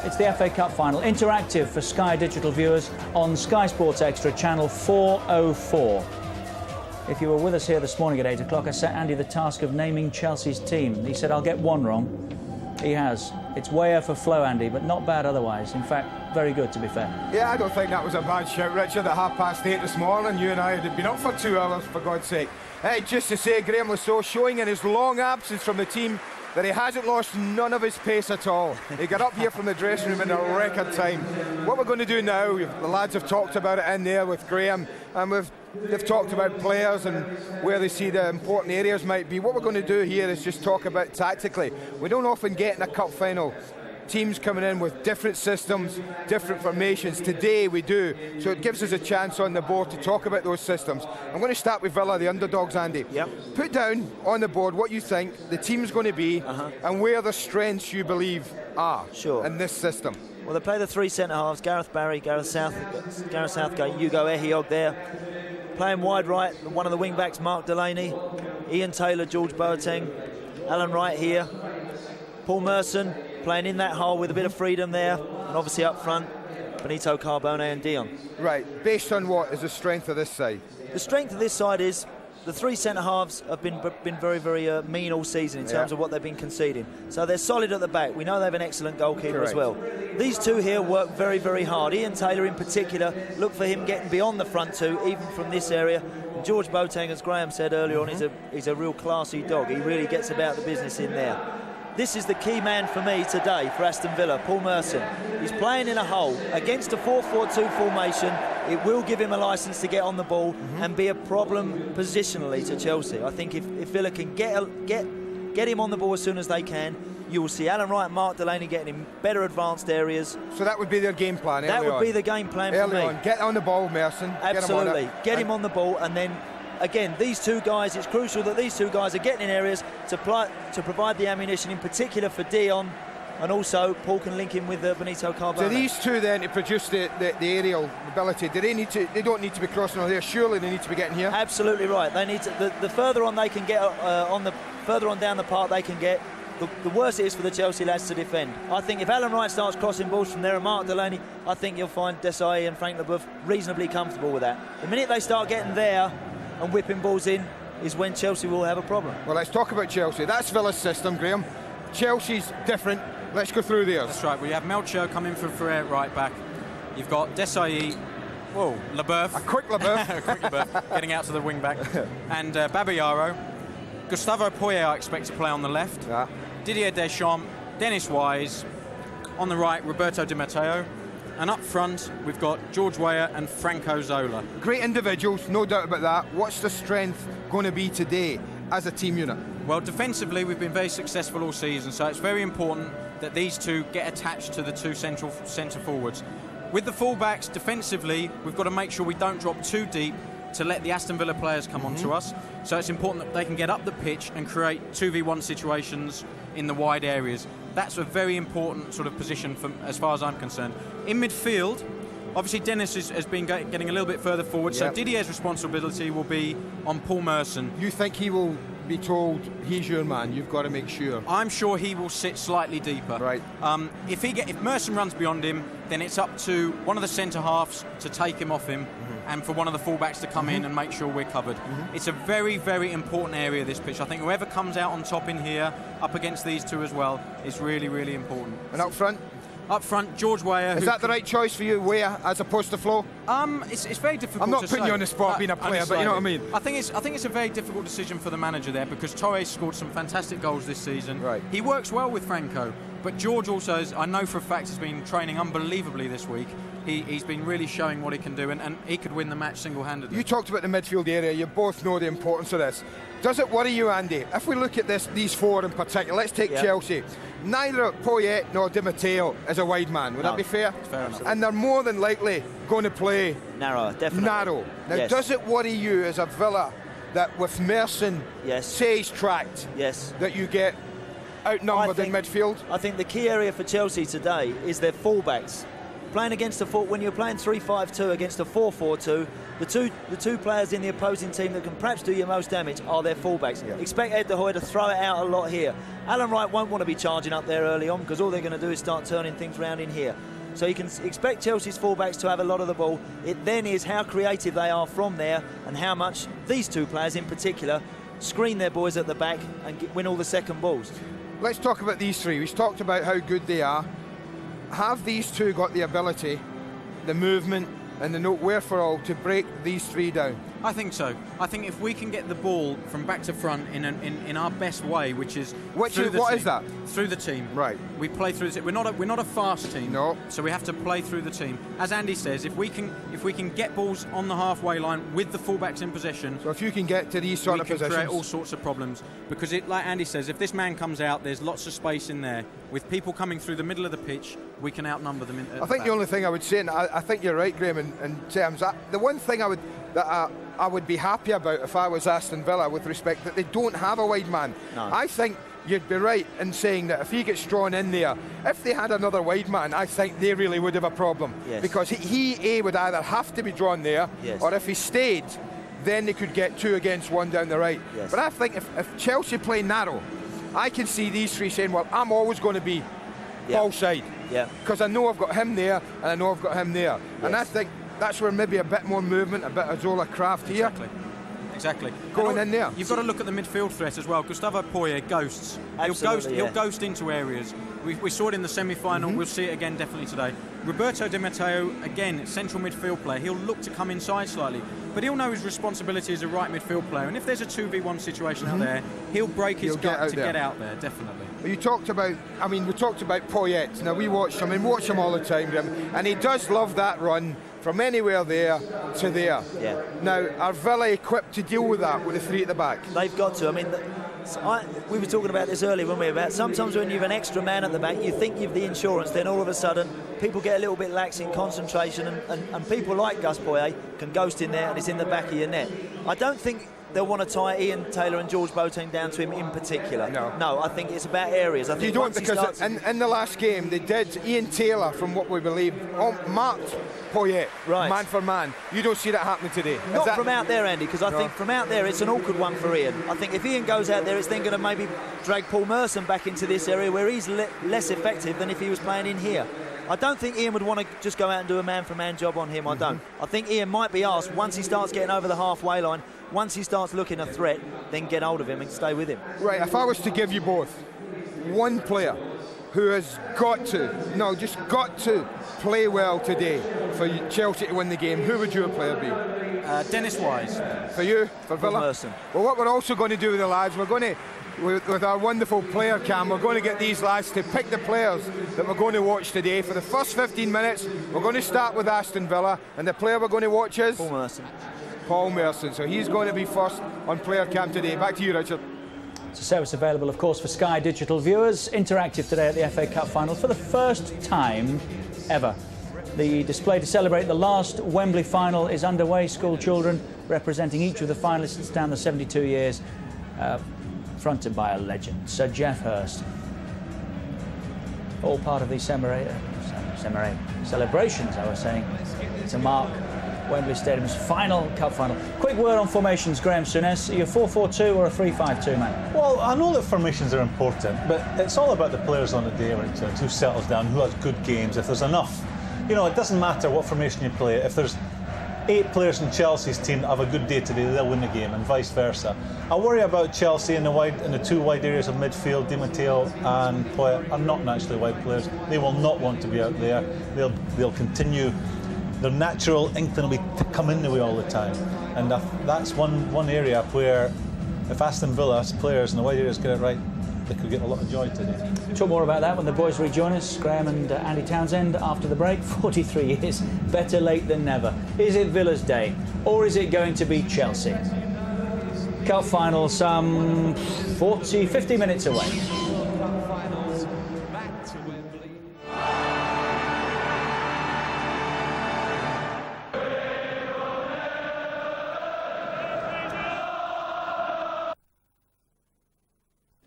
It's the FA Cup final, interactive for Sky Digital viewers on Sky Sports Extra, channel 404. If you were with us here this morning at 8 o'clock, I set Andy the task of naming Chelsea's team. He said, I'll get one wrong. He has. It's Weah for Flo, Andy, but not bad otherwise. In fact, very good, to be fair. Yeah, I don't think that was a bad shout, Richard, at 8:30 this morning. You and I had been up for 2 hours, for God's sake. Just to say, Graeme Le Saux showing in his long absence from the team that he hasn't lost none of his pace at all. He got up here from the dressing room in a record time. What we're going to do now, the lads have talked about it in there with Graeme, and they've talked about players and where they see the important areas might be. What we're going to do here is just talk about tactically. We don't often get in a cup final teams coming in with different systems, different formations. Today we do, so it gives us a chance on the board to talk about those systems. I'm going to start with Villa, the underdogs, Andy. Yep. Put down on the board what you think the team's going to be and where the strengths you believe are in this system. Well, they play the three centre-halves, Gareth Barry, Gareth Southgate, Hugo Ehiogu there. Playing wide right, one of the wing-backs, Mark Delaney, Ian Taylor, George Boateng, Alan Wright here, Paul Merson playing in that hole with a bit of freedom there, and obviously up front, Benito Carbone and Dion. Right, based on what is the strength of this side? The strength of this side is the three centre-halves have been very, very mean all season in terms of what they've been conceding. So they're solid at the back. We know they have an excellent goalkeeper as well. These two here work very, very hard. Ian Taylor in particular, look for him getting beyond the front two, even from this area. And George Boateng, as Graeme said earlier on, he's a real classy dog. He really gets about the business in there. This is the key man for me today for Aston Villa, Paul Merson. He's playing in a hole against a 4-4-2 formation. It will give him a licence to get on the ball and be a problem positionally to Chelsea. I think if Villa can get him on the ball as soon as they can, you will see Alan Wright and Mark Delaney getting in better advanced areas. So that would be their game plan early on? That would be the game plan for me. Early on, get on the ball, Merson. Absolutely. Get him on the ball, and then again, these two guys, it's crucial that these two guys are getting in areas to provide the ammunition, in particular for Dion, and also Paul can link in with Benito Carbone. So these two then, to produce the aerial ability, they don't need to be crossing on there, surely they need to be getting here? Absolutely right. They need to, the further on they can get, further on down the park they can get, the worse it is for the Chelsea lads to defend. I think if Alan Wright starts crossing balls from there and Mark Delaney, I think you'll find Desai and Frank Leboeuf reasonably comfortable with that. The minute they start getting there and whipping balls in is when Chelsea will have a problem. Well, let's talk about Chelsea. That's Villa's system, Graeme. Chelsea's different. Let's go through theirs. That's right. We have Melchior coming for Ferrer right back. You've got Desai, Leboeuf. A quick Leboeuf. A quick Leboeuf, getting out to the wing back. And Babayaro. Gustavo Poyet, I expect to play on the left. Yeah. Didier Deschamps, Dennis Wise. On the right, Roberto Di Matteo. And up front, we've got George Weah and Franco Zola. Great individuals, no doubt about that. What's the strength going to be today as a team unit? Well, defensively, we've been very successful all season, so it's very important that these two get attached to the two centre forwards. With the fullbacks, defensively, we've got to make sure we don't drop too deep to let the Aston Villa players come onto us. So it's important that they can get up the pitch and create 2v1 situations in the wide areas. That's a very important sort of position as far as I'm concerned. In midfield, obviously Dennis has been getting a little bit further forward, so Didier's responsibility will be on Paul Merson. You think he will be told, he's your man, you've got to make sure? I'm sure he will sit slightly deeper. Right. If Merson runs beyond him, then it's up to one of the centre-halves to take him off him and for one of the full-backs to come in and make sure we're covered. It's a very, very important area, this pitch. I think whoever comes out on top in here, up against these two as well, is really, really important. And up front? Up front, George Weah. Is that the right choice for you, Weah, as opposed to Flo? It's very difficult. I'm not to putting say. you on the spot being a player, but you know what I mean. I think it's a very difficult decision for the manager there, because Torres scored some fantastic goals this season. Right. He works well with Franco, but George also, I know for a fact, has been training unbelievably this week. He's been really showing what he can do, and he could win the match single-handedly. You talked about the midfield area. You both know the importance of this. Does it worry you, Andy? If we look at these four in particular, let's take Chelsea. Neither Poyet nor Di Matteo is a wide man. Would that be fair? Fair enough. And they're more than likely going to play narrow, definitely. Narrow. Now, does it worry you as a Villa that with Merson, Say's tracked, that you get outnumbered in midfield? I think the key area for Chelsea today is their fullbacks. playing against when you're playing 3-5-2 against a 4-4-2, the two players in the opposing team that can perhaps do you most damage are their fullbacks. Yeah. Expect Ed De Hoy to throw it out a lot here. Alan Wright won't want to be charging up there early on, because all they're going to do is start turning things around in here. So you can expect Chelsea's fullbacks to have a lot of the ball. It then is how creative they are from there, and how much these two players in particular screen their boys at the back and win all the second balls. Let's talk about these three. We've talked about how good they are. Have these two got the ability, the movement and the wherewithal to break these three down? I think so. I think if we can get the ball from back to front in our best way, which is what is that? Through the team. Right. We play through the team. We're not a fast team. No. So we have to play through the team. As Andy says, if we can get balls on the halfway line with the fullbacks in possession. So if you can get to these sort of positions, we can create all sorts of problems, because like Andy says, if this man comes out, there's lots of space in there. With people coming through the middle of the pitch, we can outnumber them. I think the only thing I would say, and I think you're right, Graeme, in terms. The one thing I would be happy about if I was Aston Villa, with respect that they don't have a wide man. No. I think you'd be right in saying that if he gets drawn in there, if they had another wide man, I think they really would have a problem. Yes. Because he would either have to be drawn there, yes, or if he stayed, then they could get 2 against 1 down the right. Yes. But I think if Chelsea play narrow, I can see these three saying, well, I'm always going to be ball side. Yeah. Because I know I've got him there, and I know I've got him there. Yes. And I think that's where maybe a bit more movement, a bit of Zola craft here. Exactly. Going in there. You've got to look at the midfield threat as well. Gustavo Poyet ghosts. Absolutely, He'll ghost into areas. We saw it in the semi-final. We'll see it again definitely today. Roberto Di Matteo, again, central midfield player. He'll look to come inside slightly, but he'll know his responsibility as a right midfield player. And if there's a 2v1 situation out there, he'll break his gut to get out there, definitely. You talked about, we talked about Poyet. Now, we watch him, and watch him all the time, Graeme, and he does love that run from anywhere there to there. Yeah. Now, are Villa equipped to deal with that with the three at the back? They've got to. We were talking about this earlier, weren't we? About sometimes when you've an extra man at the back, you think you've the insurance, then all of a sudden people get a little bit lax in concentration, and people like Gus Poyet can ghost in there, and it's in the back of your net. I don't think they'll want to tie Ian Taylor and George Boateng down to him in particular. No, I think it's about areas. I think you don't, because in the last game they did. Ian Taylor, from what we believe, marked Poyet, right, man for man. You don't see that happening today. Not from out there, Andy, because I think from out there it's an awkward one for Ian. I think if Ian goes out there, it's then going to maybe drag Paul Merson back into this area where he's less effective than if he was playing in here. I don't think Ian would want to just go out and do a man-for-man job on him. I don't. I think Ian might be asked, once he starts getting over the halfway line, once he starts looking a threat, then get hold of him and stay with him. Right, if I was to give you both one player who has got to play well today for Chelsea to win the game, who would your player be? Dennis Wise. For you? For Villa? Merson. Well, what we're also going to do with the lads, we're going to, with our wonderful player cam, we're going to get these lads to pick the players that we're going to watch today. For the first 15 minutes, we're going to start with Aston Villa, and the player we're going to watch is? Paul Merson. Paul Merson. So he's going to be first on player cam today. Back to you, Richard. It's a service available, of course, for Sky Digital viewers. Interactive today at the FA Cup final for the first time ever. The display to celebrate the last Wembley final is underway. School children representing each of the finalists down the 72 years, fronted by a legend, Sir Geoff Hurst. All part of the celebrations, I was saying, to mark Wembley Stadium's final cup final. Quick word on formations, Graeme Souness. Are you a 4-4-2 or a 3-5-2 man? Well, I know that formations are important, but it's all about the players on the day when it's who settles down, who has good games. If there's enough, it doesn't matter what formation you play. If there's 8 players in Chelsea's team that have a good day today, they'll win the game, and vice versa. I worry about Chelsea in the 2 wide areas of midfield. Di Matteo and Poyet are not naturally wide players. They will not want to be out there. They'll continue. Their natural inkling will be to come in the way all the time, and that's one area where if Aston Villa's players in the wide areas get it right, they could get a lot of joy today. Talk more about that when the boys rejoin us, Graeme and Andy Townsend, after the break. 43 years, better late than never. Is it Villa's day, or is it going to be Chelsea? Cup final some 50 minutes away.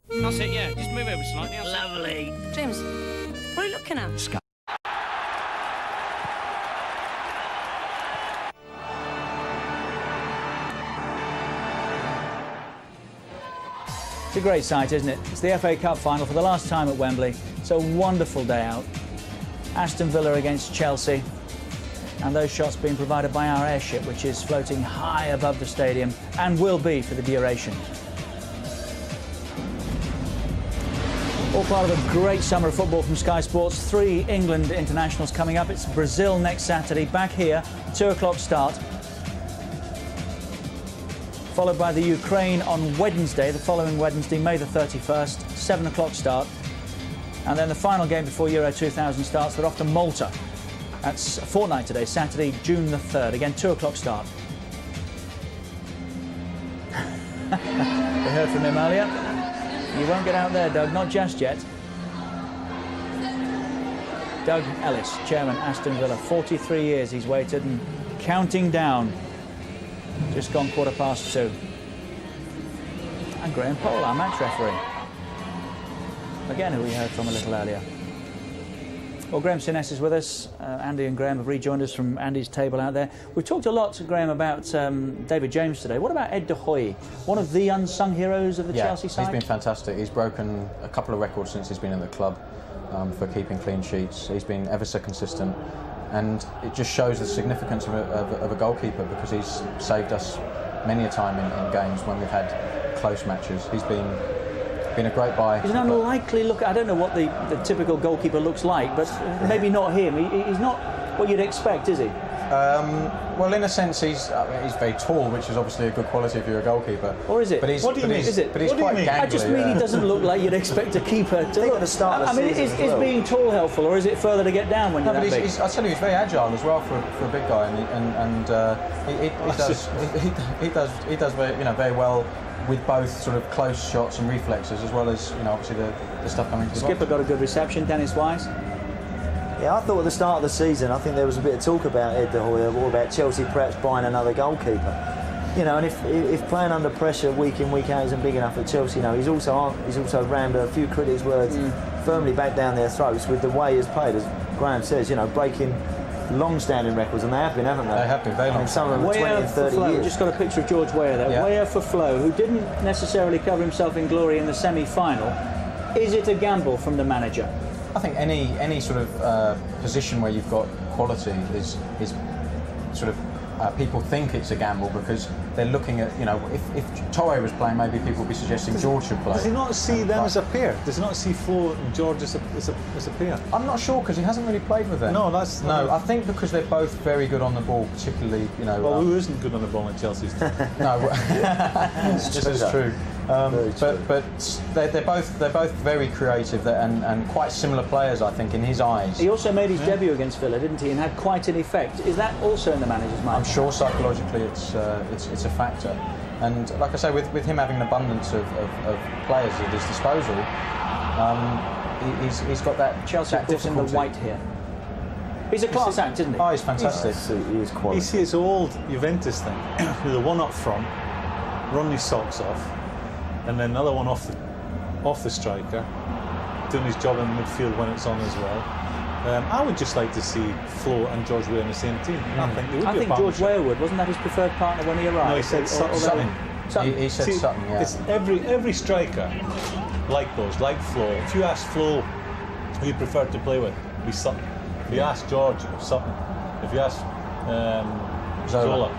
That's it, yeah. Just move over slightly. Lovely. James, what are you looking at? It's a great sight, isn't it? It's the FA Cup final for the last time at Wembley. It's a wonderful day out. Aston Villa against Chelsea. And those shots being provided by our airship, which is floating high above the stadium and will be for the duration. All part of a great summer of football from Sky Sports. 3 England internationals coming up. It's Brazil next Saturday, back here, 2 o'clock start. Followed by the Ukraine on Wednesday, the following Wednesday, May the 31st, 7 o'clock start. And then the final game before Euro 2000 starts, they're off to Malta. That's a fortnight today, Saturday, June the 3rd. Again, 2 o'clock start. We heard from him earlier. You won't get out there, Doug, not just yet. Doug Ellis, chairman, Aston Villa. 43 years he's waited and counting down. Just gone 2:15. And Graham Poll, our match referee. Again, who we heard from a little earlier. Well, Graham Sinnes is with us. Andy and Graham have rejoined us from Andy's table out there. We've talked a lot, Graham, about David James today. What about Ed de Hoy, one of the unsung heroes of the Chelsea side? He's been fantastic. He's broken a couple of records since he's been in the club for keeping clean sheets. He's been ever so consistent, and it just shows the significance of a goalkeeper, because he's saved us many a time in games when we've had close matches. He's been a great buy. He's an unlikely look. I don't know what the typical goalkeeper looks like, but maybe not him. He's not what you'd expect, is he? Well, in a sense, he's very tall, which is obviously a good quality if you're a goalkeeper. Or is it? But he's, what do you mean? Is it? But he's quite gangly. I just mean he doesn't look like you'd expect a keeper to look. At the start of the season is being tall helpful, or is it further to get down when you're that big? I tell you, he's very agile as well for a big guy, and he does very well with both sort of close shots and reflexes, as well as obviously the stuff coming to the Skipper box. got a good reception, Dennis Wise. Yeah, I thought at the start of the season, I think there was a bit of talk about Ed de Hoy, or about Chelsea perhaps buying another goalkeeper. And if playing under pressure week in, week out isn't big enough at Chelsea, he's also rammed a few critics' words firmly back down their throats with the way he's played, as Graham says, breaking long-standing records, and they have been, haven't they? They have been very long. Some of them 20 and 30 years. Just got a picture of George Weah there. Yeah. Weah for Flo, who didn't necessarily cover himself in glory in the semi-final. Is it a gamble from the manager? I think any sort of position where you've got quality is sort of people think it's a gamble, because they're looking at if Torre was playing, maybe people would be suggesting George should play. Does he not see them as a pair? Does he not see Flo and George as a pair? I'm not sure, because he hasn't really played with them. No, I think because they're both very good on the ball, particularly Well, who isn't good on the ball in Chelsea's team? No, this is true. But they're both very creative and quite similar players, I think, in his eyes. He also made his debut against Villa, didn't he, and had quite an effect. Is that also in the manager's mind? I'm sure psychologically it's a factor, and like I say, with him having an abundance of players at his disposal, he's got that Chelsea that puts in the difficulty. white here. He's a class act, isn't he? Oh, he's fantastic. He is quality. You see, it's old Juventus thing. With the one up front, run his socks off, and then another one off the striker, doing his job in midfield when it's on as well. I would just like to see Flo and George Weah in the same team. I think it would be a George partnership. Weah would. Wasn't that his preferred partner when he arrived? No, he said Sutton. He said Sutton, yeah. It's every striker like those, like Flo. If you ask Flo who you prefer to play with, it'd be Sutton. If you ask George, Sutton. If you ask Zola,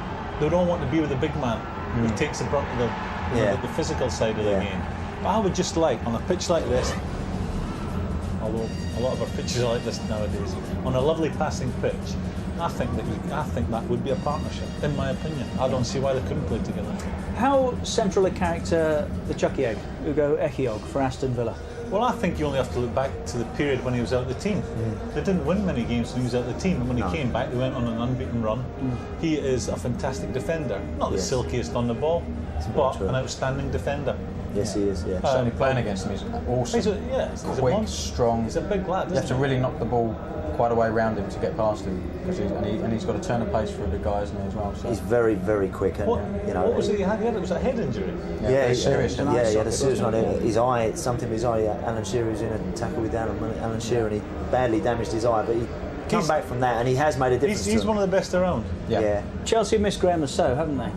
they don't want to be with the big man who takes the brunt of the physical side of the game. But I would just like, on a pitch like this, although a lot of our pitches are like this nowadays, on a lovely passing pitch, I think that would be a partnership, in my opinion. I don't see why they couldn't play together. How central a character the Chucky Egg, Ugo Ehiogu, for Aston Villa? Well, I think you only have to look back to the period when he was out of the team. They didn't win many games when he was out of the team, and when he came back, they went on an unbeaten run. He is a fantastic defender, not the silkiest on the ball, but an outstanding defender. Yes, he is. Yeah. Certainly playing against him is awesome. He's quick, a strong. He's a big lad. You have to really knock the ball quite a way around him to get past him, because he's got a turn of pace for a big guy, isn't he, as well? So. He's very, very quick. And, what was it he had? It was a head injury. Yeah, serious. He had a serious one. His eye, something with his eye. Alan Shearer was in a tackle with Alan Shearer, and he badly damaged his eye. But he come back from that, and he has made a difference. He's one of the best around. Yeah. Chelsea missed Graham Le Saux, haven't they?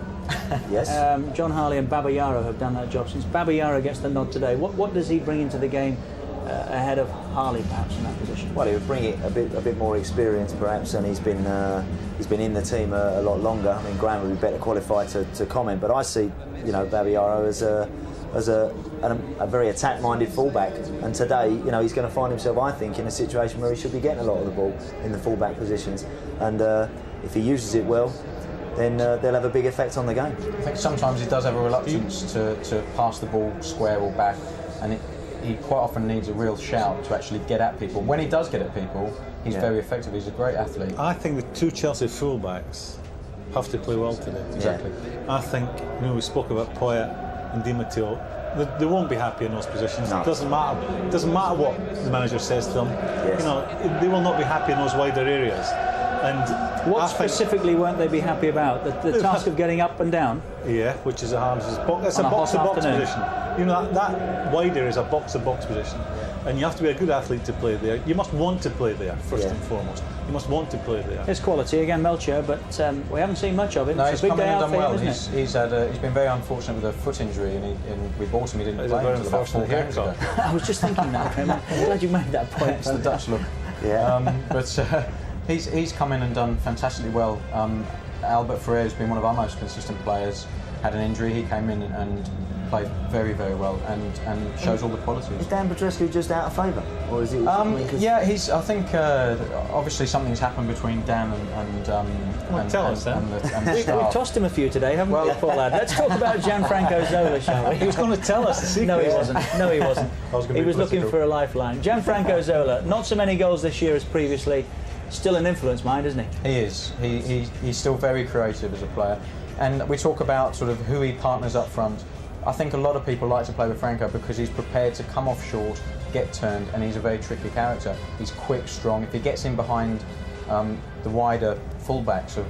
Yes. John Harley and Babayaro have done that job. Since Babayaro gets the nod today, what does he bring into the game ahead of Harley, perhaps, in that position? Well, he would bring it a bit more experience, perhaps, and he's been in the team a lot longer. I mean, Graeme would be better qualified to comment, but I see, Babayaro as a very attack-minded fullback, and today, he's going to find himself, I think, in a situation where he should be getting a lot of the ball in the fullback positions, and if he uses it well, then they'll have a big effect on the game. I think sometimes he does have a reluctance to pass the ball square or back, and he quite often needs a real shout to actually get at people. When he does get at people, he's very effective. He's a great athlete. I think the two Chelsea fullbacks have to play well today. Exactly. I think, we spoke about Poyet and Di Matteo. They won't be happy in those positions. No. It doesn't matter. It doesn't matter what the manager says to them. Yes. They will not be happy in those wider areas. And What specifically won't they be happy about? The task of getting up and down? Yeah, which is a hard. It's a On a hot box-to-box afternoon. position. That wide area is a box-to-box position, and you have to be a good athlete to play there. You must want to play there first and foremost. You must want to play there. His quality again, Melchior, but we haven't seen much of him. No, It's he's a big come in day and out done for him, well. isn't it? He's been very unfortunate with a foot injury, and we bought him. He didn't It's a play very until about 4 unfortunate games ago. haircut. I was just thinking that, Graeme. I'm glad you made that point. It's the Dutch look. Yeah. But he's come in and done fantastically well. Albert Ferrer has been one of our most consistent players. Had an injury, he came in and played very, very well, and shows all the qualities. Is Dan Petrescu just out of favour, or is it? Yeah, I think obviously something's happened between Dan and tell us then. and the We've staff. tossed him a few today, haven't we, Paul Ladd? Let's talk about Gianfranco Zola, shall we? He was going to tell us the secret. No, he wasn't. No, he wasn't. He was looking for a lifeline. Gianfranco Zola, not so many goals this year as previously. Still an influence mind, isn't he? He is. He's still very creative as a player. And we talk about sort of who he partners up front. I think a lot of people like to play with Franco because he's prepared to come off short, get turned, and he's a very tricky character. He's quick, strong. If he gets in behind the wider fullbacks of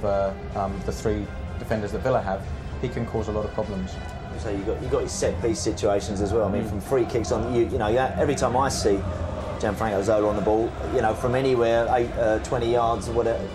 the three defenders that Villa have, he can cause a lot of problems. So you got his set piece situations as well. I mean, from free kicks on, every time I see Gianfranco Zola on the ball, from anywhere 20 yards or whatever,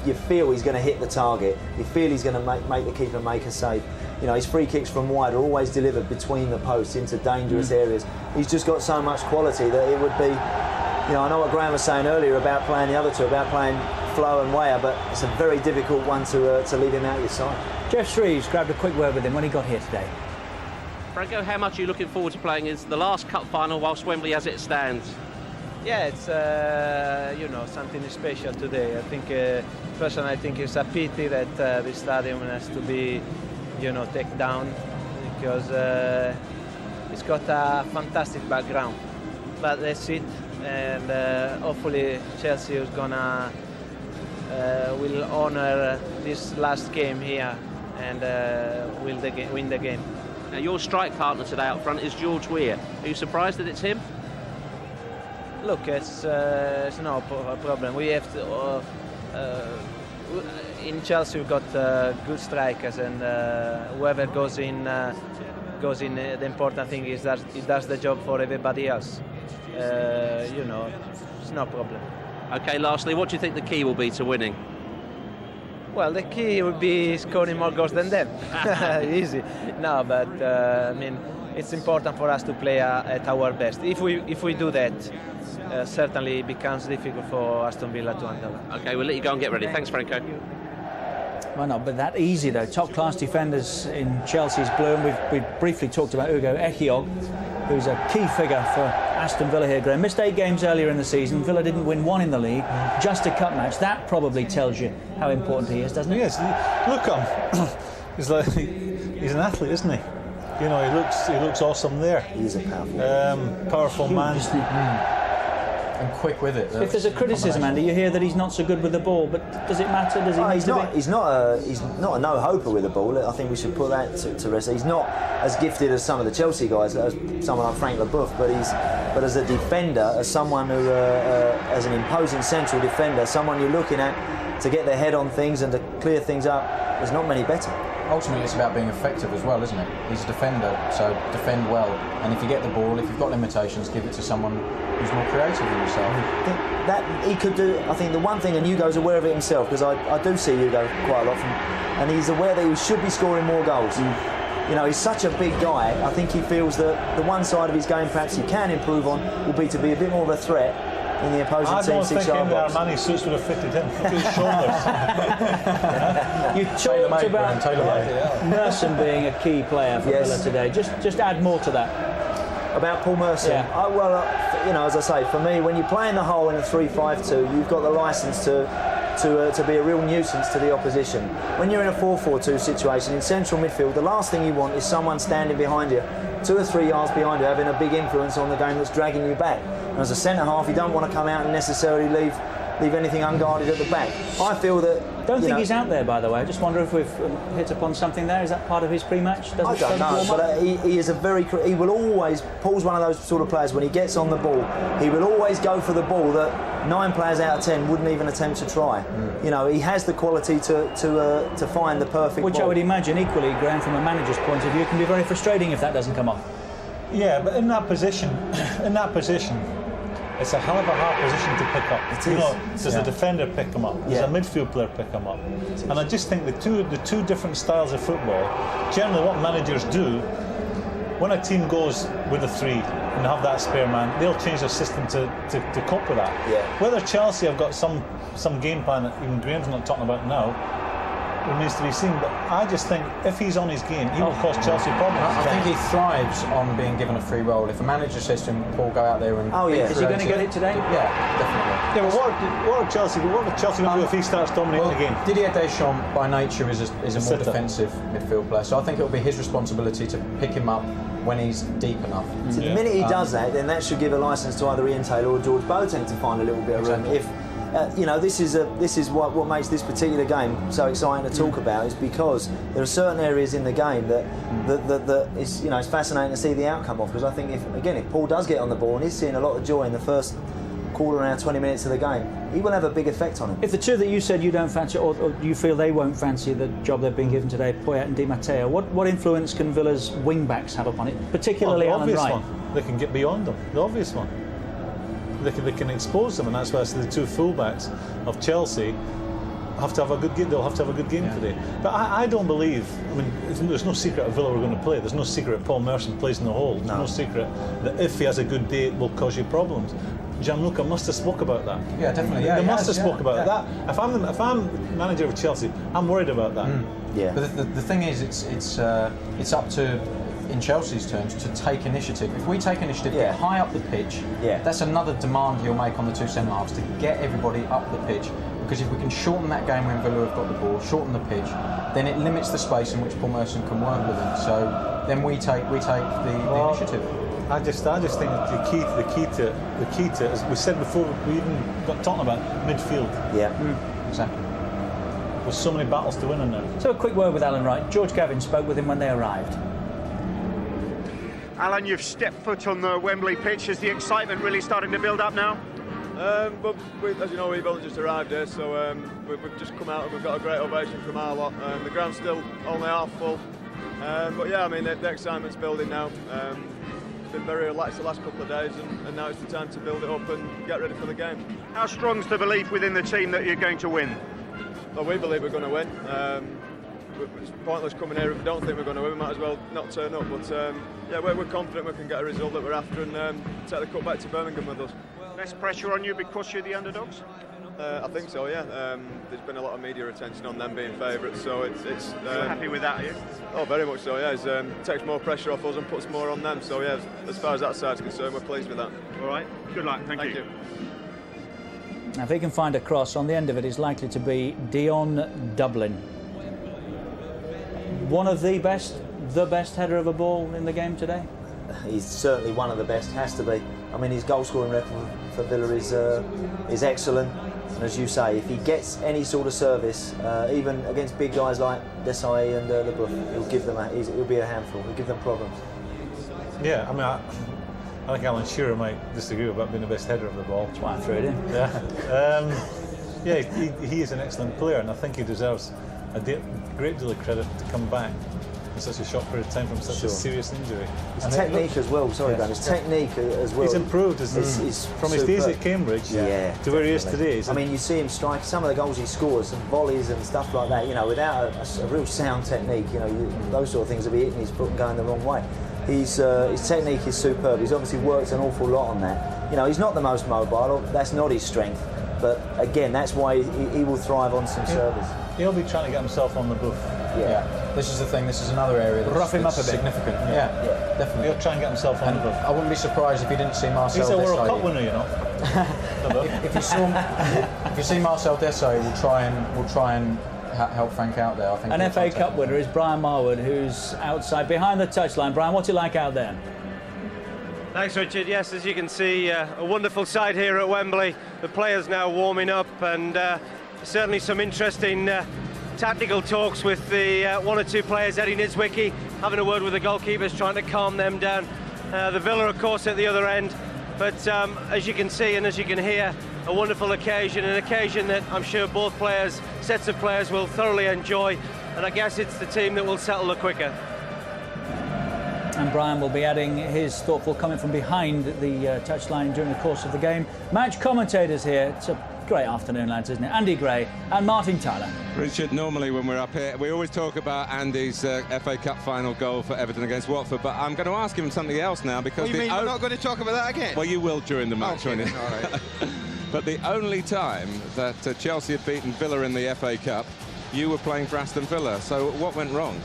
you feel he's going to hit the target. You feel he's going to make the keeper make a save. His free kicks from wide are always delivered between the posts into dangerous areas. He's just got so much quality that it would be. I know what Graeme was saying earlier about playing the other two, about playing Flo and Weah, but it's a very difficult one to leave him out your side. Jeff Shreves grabbed a quick word with him when he got here today. Franco, how much are you looking forward to playing? Is the last cup final whilst Wembley as it stands? Yeah, it's something special today. I think personally, I think it's a pity that the stadium has to be, taken down because it's got a fantastic background. But that's it, and hopefully Chelsea is gonna will honor this last game here and win the game. Now, your strike partner today up front is George Weah. Are you surprised that it's him? Look, it's no problem. We have to. In Chelsea, we've got good strikers, and whoever goes in. The important thing is that he does the job for everybody else. It's no problem. Okay, lastly, what do you think the key will be to winning? Well, the key would be scoring more goals than them. Easy. No, but it's important for us to play at our best. If we do that, certainly it becomes difficult for Aston Villa to handle. Okay, we'll let you go and get ready. Thanks, Franco. Well, not but that easy though. Top-class defenders in Chelsea's blue, and we've briefly talked about Ugo Ehiogu, who's a key figure for Aston Villa here. Graeme missed 8 games earlier in the season. Villa didn't win 1 in the league, just a cup match. That probably tells you how important he is, doesn't it? Yes. Look at him. He's an athlete, isn't he? He looks awesome there. He's a Powerful man. And quick with it. If there's a criticism, Andy, you hear that he's not so good with the ball, but does it matter? Does he need to be? He's not a no-hoper with the ball. I think we should put that to rest. He's not as gifted as some of the Chelsea guys, as someone like Frank Leboeuf, but as a defender, as someone who, as an imposing central defender, someone you're looking at to get their head on things and to clear things up, there's not many better. ultimately it's about being effective as well, isn't it? He's a defender, so defend well. And if you get the ball, if you've got limitations, give it to someone who's more creative than yourself. I think that he could do. I think the one thing, and Hugo's aware of it himself, because I do see Hugo quite a lot, and he's aware that he should be scoring more goals. You know, he's such a big guy. I think he feels that the one side of his game perhaps he can improve on will be to be a bit more of a threat in the opposing team's 6-yard box. I don't think Armani suits would have fitted him. Look at his shoulders. You talked about Merson being a key player for Villa today. Just add more to that. About Paul Merson? Yeah. You know, as I say, for me, when you're playing the whole in a 3-5-2, you've got the licence to be a real nuisance to the opposition. When you're in a 4-4-2 situation in central midfield, the last thing you want is someone standing behind you, 2 or 3 yards behind you, having a big influence on the game that's dragging you back. And as a centre-half, you don't want to come out and necessarily leave anything unguarded at the back. I feel that... Don't think he's out there, by the way. I just wonder if we've hit upon something there. Is that part of his pre-match? I don't know, but he is a very... He will always... Paul's one of those sort of players, when he gets on the ball, he will always go for the ball that 9 players out of 10 wouldn't even attempt to try. You know, he has the quality to find the perfect Which ball. I would imagine, equally, Graham, from a manager's point of view, can be very frustrating if that doesn't come off. Yeah, but in that position, it's a hell of a hard position to pick up. It is. You know, does the defender pick him up? Does a midfield player pick him up? And I just think the two different styles of football, generally what managers do, when a team goes with a 3 and have that spare man, they'll change their system to cope with that. Yeah. Whether Chelsea have got some game plan that even Graham's not talking about now, remains to be seen, but I just think if he's on his game, he will cause Chelsea problems. I think he thrives on being given a free role. If a manager says to him, Paul, go out there and... Is he going to get it today? Yeah, definitely. Yeah, but what are Chelsea going to do if he starts dominating the game? Didier Deschamps, by nature, is a more defensive midfield player, so I think it will be his responsibility to pick him up when he's deep enough. So the minute he does that, then that should give a licence to either Ian Taylor or George Boateng to find a little bit of room. If you know, this is what makes this particular game so exciting to talk about, is because there are certain areas in the game that is, you know, it's fascinating to see the outcome of. Because I think if Paul does get on the ball and he's seeing a lot of joy in the first quarter and 20 minutes of the game, he will have a big effect on him. If the two that you said you don't fancy, or you feel they won't fancy the job they've been given today, Poyet and Di Matteo, what influence can Villa's wing-backs have upon it, particularly Alan Wright? The obvious one, they can get beyond them. The obvious one. They can expose them, and that's why I say the two fullbacks of Chelsea have to have a good game. They'll have to have a good game today. But I don't believe. I mean, there's no secret at Villa we're going to play. There's no secret Paul Merson plays in the hole. There's no secret that if he has a good day, it will cause you problems. Gianluca must have spoke about that. Yeah, definitely. They must have spoke about that. If I'm manager of Chelsea, I'm worried about that. Yeah. But the thing is, it's up to, in Chelsea's terms, to take initiative. If we take initiative, get high up the pitch, that's another demand he'll make on the two centre-halves, to get everybody up the pitch. Because if we can shorten that game when Villa have got the ball, shorten the pitch, then it limits the space in which Paul Merson can work with them. So then we take the initiative. I just think that the key to, as we said before, we even got talking about midfield. Yeah. Exactly. There's so many battles to win in there. So a quick word with Alan Wright. George Gavin spoke with him when they arrived. Alan, you've stepped foot on the Wembley pitch. Is the excitement really starting to build up now? But as you know, we've only just arrived here, so we've just come out and we've got a great ovation from our lot. The ground's still only half full, but yeah, I mean the excitement's building now. Been very relaxed the last couple of days, and now it's the time to build it up and get ready for the game. How strong's the belief within the team that you're going to win? Well, we believe we're going to win. It's pointless coming here if we don't think we're going to win. We might as well not turn up, but yeah, we're confident we can get a result that we're after and take the cup back to Birmingham with us. Less pressure on you because you're the underdogs? I think so, yeah. There's been a lot of media attention on them being favourites, so it's You're happy with that, are you? Oh, very much so, yeah. It takes more pressure off us and puts more on them, so yeah, as far as that side's concerned, we're pleased with that. All right, good luck, thank you. Now, if he can find a cross, on the end of it is likely to be Dion Dublin. One of the best header of a ball in the game today? He's certainly one of the best, has to be. I mean, his goal-scoring record for Villa is excellent. And as you say, if he gets any sort of service, even against big guys like Desai and LeBrouf, he'll be a handful. He'll give them problems. Yeah, I mean, I think Alan Shearer might disagree about being the best header of the ball. That's why I threw it in. Yeah, he is an excellent player, and I think he deserves a great deal of credit to come back in such a short period of time from such a serious injury. His technique as well, sorry, Dan, his technique as well. He's improved, isn't he? From his days at Cambridge to where he is today. I mean, you see him strike some of the goals he scores, some volleys and stuff like that, you know, without a real sound technique, you know, those sort of things will be hitting his foot and going the wrong way. His technique is superb. He's obviously worked an awful lot on that. You know, he's not the most mobile, that's not his strength, but again, that's why he will thrive on some service. He'll be trying to get himself on the boof. Yeah. This is the thing, this is another area that's, rough him up a bit. Significant. Yeah, definitely. He'll try and get himself on the boof. I wouldn't be surprised if you didn't see Marcel Desailly. He's a World Cup winner, you know. if you see Marcel Desailly, we'll try and help Frank out there. I think an FA Cup winner is Brian Marwood, who's outside behind the touchline. Brian, what's it like out there? Thanks, Richard. Yes, as you can see, a wonderful sight here at Wembley. The players now warming up, and certainly some interesting tactical talks with the one or two players. Eddie Niedzwiecki having a word with the goalkeepers, trying to calm them down. The Villa, of course, at the other end. But as you can see and as you can hear, a wonderful occasion, an occasion that I'm sure both sets of players will thoroughly enjoy. And I guess it's the team that will settle the quicker. And Brian will be adding his thoughtful comment from behind the touchline during the course of the game. Match commentators here. It's a great afternoon, lads, isn't it? Andy Gray and Martin Tyler. Richard, normally when we're up here, we always talk about Andy's FA Cup final goal for Everton against Watford, but I'm going to ask him something else now because... What do you mean we're not going to talk about that again? Well, you will during the match, okay, won't you? All right. But the only time that Chelsea had beaten Villa in the FA Cup, you were playing for Aston Villa. So what went wrong?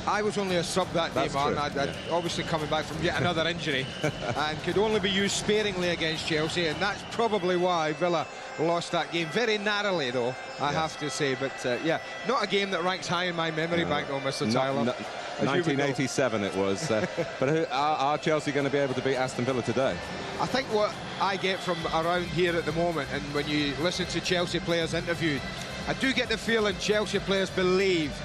I was only a sub that day, Martin. I'd obviously coming back from yet another injury and could only be used sparingly against Chelsea, and that's probably why Villa lost that game. Very narrowly, though, I have to say. But, yeah, not a game that ranks high in my memory bank, though, Mr. Tyler. 1987 it was. But are Chelsea going to be able to beat Aston Villa today? I think what I get from around here at the moment, and when you listen to Chelsea players interviewed, I do get the feeling Chelsea players believe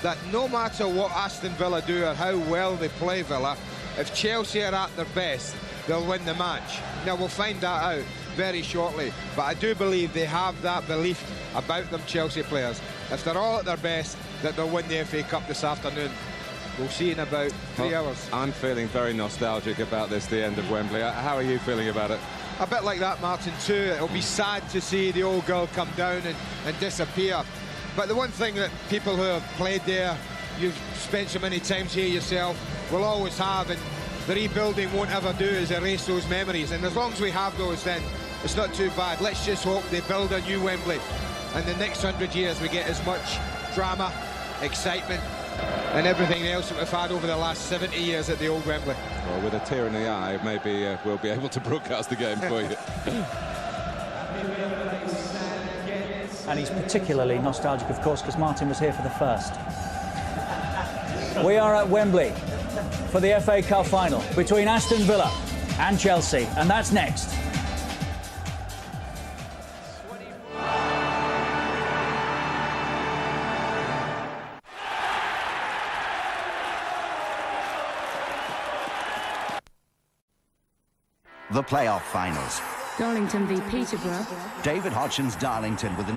that no matter what Aston Villa do or how well they play Villa, if Chelsea are at their best, they'll win the match. Now, we'll find that out very shortly, but I do believe they have that belief about them, Chelsea players. If they're all at their best, that they'll win the FA Cup this afternoon. We'll see in about 3 hours. I'm feeling very nostalgic about this, the end of Wembley. How are you feeling about it? A bit like that, Martin, too. It'll be sad to see the old girl come down and disappear. But the one thing that people who have played there, you've spent so many times here yourself, will always have, and the rebuilding won't ever do, is erase those memories. And as long as we have those, then it's not too bad. Let's just hope they build a new Wembley, and the next 100 years we get as much drama, excitement, and everything else that we've had over the last 70 years at the old Wembley. Well, with a tear in the eye, maybe we'll be able to broadcast the game for you. And he's particularly nostalgic, of course, because Martin was here for the first. We are at Wembley for the FA Cup final between Aston Villa and Chelsea, and that's next. The playoff finals. Darlington v Peterborough. David Hodgson's Darlington with an